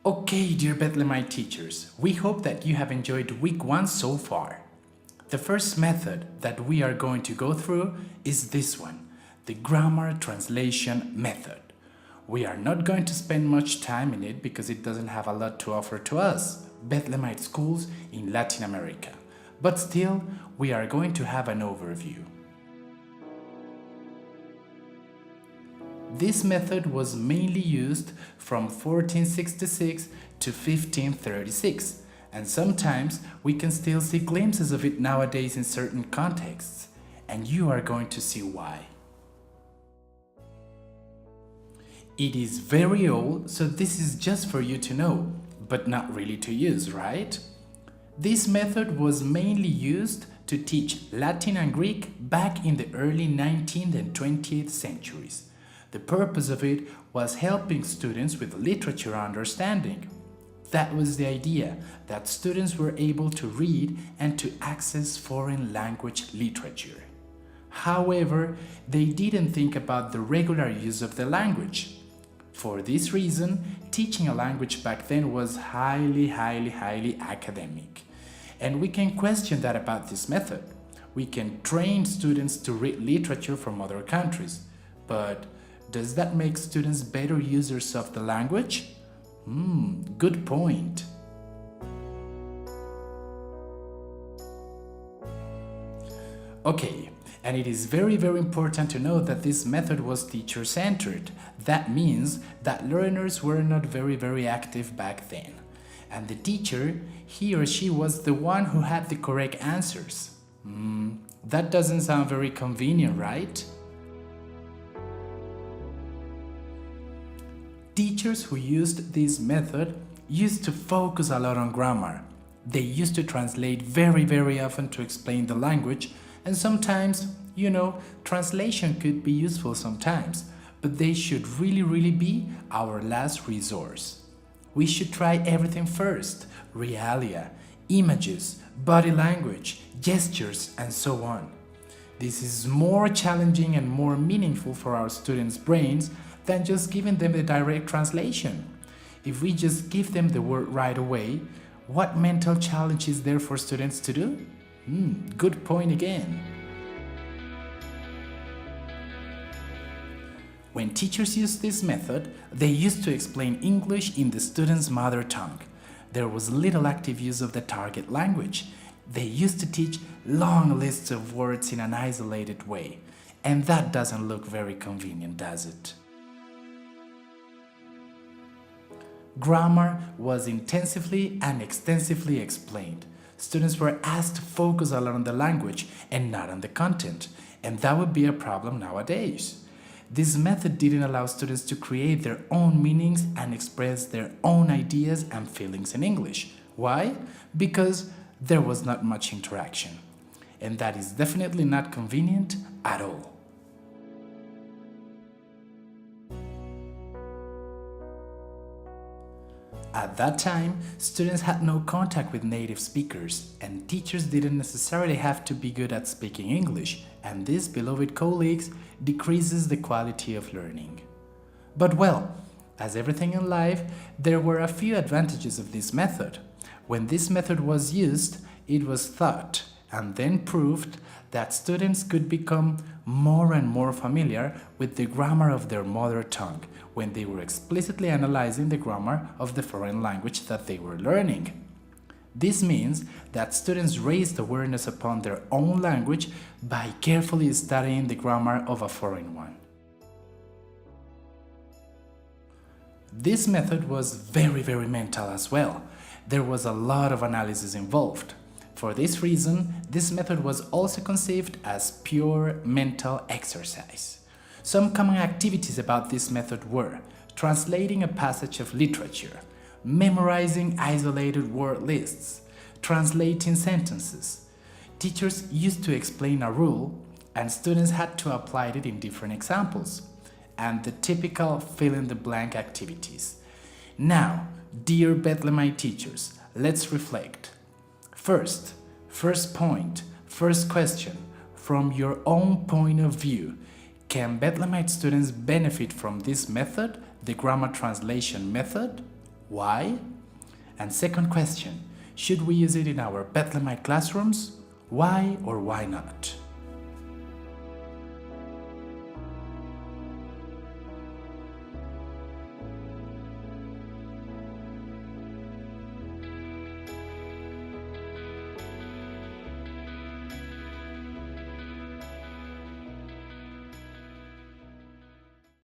Okay, dear Bethlemite teachers, we hope that you have enjoyed week 1 so far. The first method that we are going to go through is this one, the grammar translation method. We are not going to spend much time in it because it doesn't have a lot to offer to us, Bethlemite schools in Latin America. But still, we are going to have an overview. This method was mainly used from 1466 to 1536, and sometimes we can still see glimpses of it nowadays in certain contexts, and you are going to see why. It is very old, so this is just for you to know, but not really to use, right? This method was mainly used to teach Latin and Greek back in the early 19th and 20th centuries. The purpose of it was helping students with literature understanding. That was the idea, that students were able to read and to access foreign language literature. However, they didn't think about the regular use of the language. For this reason, teaching a language back then was highly academic. And we can question that about this method. We can train students to read literature from other countries, but does that make students better users of the language? Good point. Okay, and it is very important to know that this method was teacher-centered. That means that learners were not very active back then. And the teacher, he or she was the one who had the correct answers. That doesn't sound very convenient, right? Teachers who used this method used to focus a lot on grammar. They used to translate very often to explain the language, and sometimes, translation could be useful sometimes, but they should really be our last resource. We should try everything first, realia, images, body language, gestures, and so on. This is more challenging and more meaningful for our students' brains than just giving them the direct translation. If we just give them the word right away, what mental challenge is there for students to do? Good point again. When teachers used this method, they used to explain English in the student's mother tongue. There was little active use of the target language. They used to teach long lists of words in an isolated way, and that doesn't look very convenient, does it? Grammar was intensively and extensively explained. Students were asked to focus a lot on the language and not on the content, and that would be a problem nowadays. This method didn't allow students to create their own meanings and express their own ideas and feelings in English. Why? Because there was not much interaction, and that is definitely not convenient at all. At that time, students had no contact with native speakers, and teachers didn't necessarily have to be good at speaking English, and this, beloved colleagues, decreases the quality of learning. But well, as everything in life, there were a few advantages of this method. When this method was used, it was thought and then proved that students could become more and more familiar with the grammar of their mother tongue when they were explicitly analyzing the grammar of the foreign language that they were learning. This means that students raised awareness upon their own language by carefully studying the grammar of a foreign one. This method was very mental as well. There was a lot of analysis involved. For this reason, this method was also conceived as pure mental exercise. Some common activities about this method were translating a passage of literature, memorizing isolated word lists, translating sentences. Teachers used to explain a rule, and students had to apply it in different examples, and the typical fill-in-the-blank activities. Now, dear Bethlemite teachers, let's reflect. First point, first question, from your own point of view, can Bethlemite students benefit from this method, the grammar translation method? Why? And second question, should we use it in our Bethlemite classrooms? Why or why not?